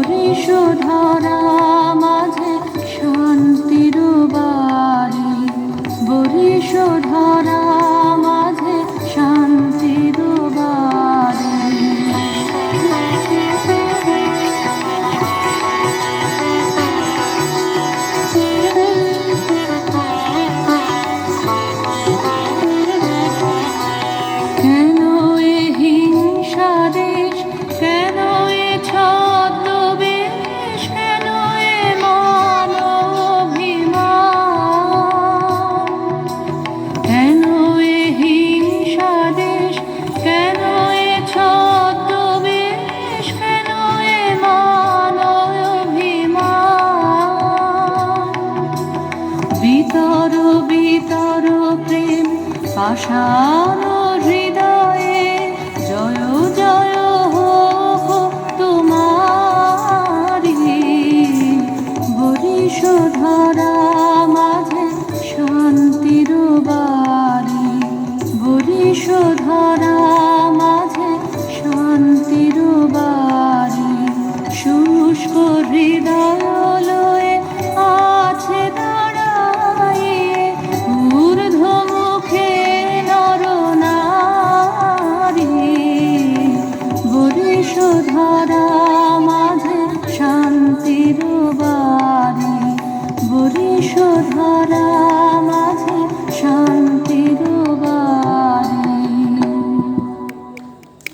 বরিশধরা মাঝে শান্তির বাড়ি, বরিশধরা মাঝে শান্তির বাড়ি। কেন এ হিংসা দেশ, কেন এ ছদ্মবেশ, কেন এ মান-অভিমান? কেন এ হিংসা দেশ, কেন এ ছদ্মবেশ, কেন এ মান-অভিমান? বিতর বিতর প্রেম পাষাণ হৃদয়ে, জয় জয় হোক তোমারি। বরিশধরা মাঝে শান্তির বাড়ি, বরিশধরা মাঝে শান্তির বাড়ি। শুষ্ক হৃদয় লয়ে আছে দাঁড়াইয়ে, ঊর্ধ্বমুখে নরনারী। বরিশধরা মাঝে শান্তির বাড়ি, বরিশধরা